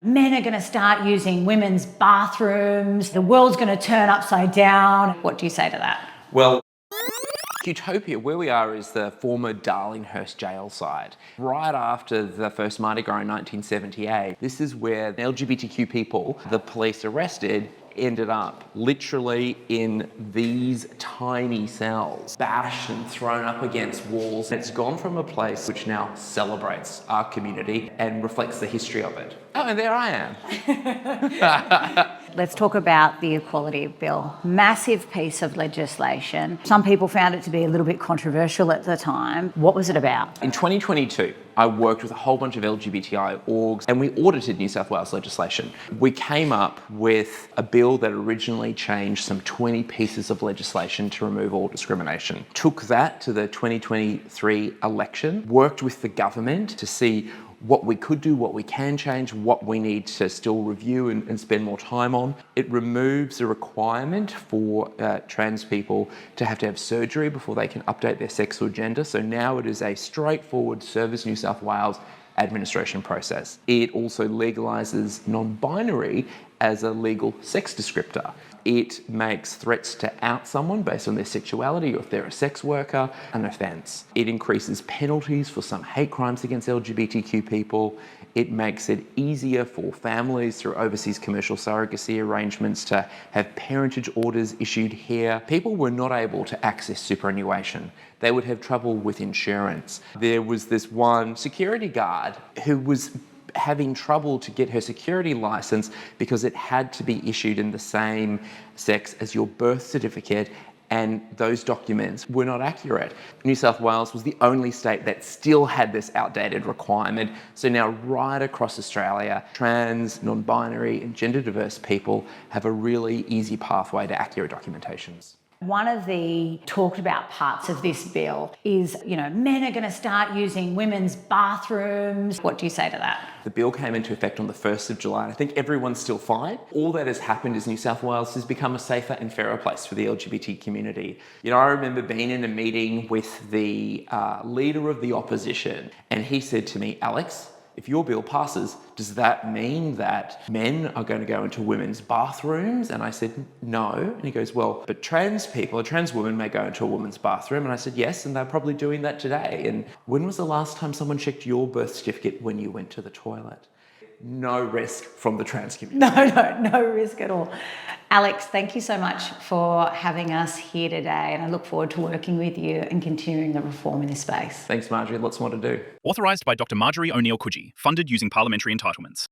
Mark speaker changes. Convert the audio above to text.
Speaker 1: Men are going to start using women's bathrooms. The world's going to turn upside down. What do you say to that?
Speaker 2: Well, Utopia, where we are, is the former Darlinghurst jail site. Right after the first Mardi Gras in 1978, this is where LGBTQ people the police arrested ended up literally in these tiny cells, bashed and thrown up against walls. It's gone from a place which now celebrates our community and reflects the history of it. Oh, and there I am.
Speaker 1: Let's talk about the Equality Bill. Massive piece of legislation. Some people found it to be a little bit controversial at the time. What was it about?
Speaker 2: In 2022, I worked with a whole bunch of LGBTI orgs and we audited New South Wales legislation. We came up with a bill that originally changed some 20 pieces of legislation to remove all discrimination. Took that to the 2023 election, worked with the government to see what we could do, what we can change, what we need to still review and spend more time on. It removes a requirement for trans people to have surgery before they can update their sex or gender. So now it is a straightforward Service New South Wales administration process. It also legalises non-binary as a legal sex descriptor. It makes threats to out someone based on their sexuality or if they're a sex worker an offence. It increases penalties for some hate crimes against LGBTQ people. It makes it easier for families through overseas commercial surrogacy arrangements to have parentage orders issued here. People were not able to access superannuation. They would have trouble with insurance. There was this one security guard who was having trouble to get her security license because it had to be issued in the same sex as your birth certificate, and those documents were not accurate. New South Wales was the only state that still had this outdated requirement. So now right across Australia, trans, non-binary and gender diverse people have a really easy pathway to accurate documentations.
Speaker 1: One of the talked about parts of this bill is, men are going to start using women's bathrooms. What do you say to that?
Speaker 2: The bill came into effect on the 1st of July. And I think everyone's still fine. All that has happened is New South Wales has become a safer and fairer place for the LGBT community. I remember being in a meeting with the leader of the opposition, and he said to me, "Alex, if your bill passes, does that mean that men are going to go into women's bathrooms?" And I said, "No." And he goes, "Well, but trans people, a trans woman may go into a woman's bathroom." And I said, "Yes, and they're probably doing that today." And when was the last time someone checked your birth certificate when you went to the toilet? No risk from the trans community.
Speaker 1: No risk at all. Alex, thank you so much for having us here today, and I look forward to working with you and continuing the reform in this space.
Speaker 2: Thanks, Marjorie. Lots more to do.
Speaker 3: Authorised by Dr. Marjorie O'Neill Coogee. Funded using parliamentary entitlements.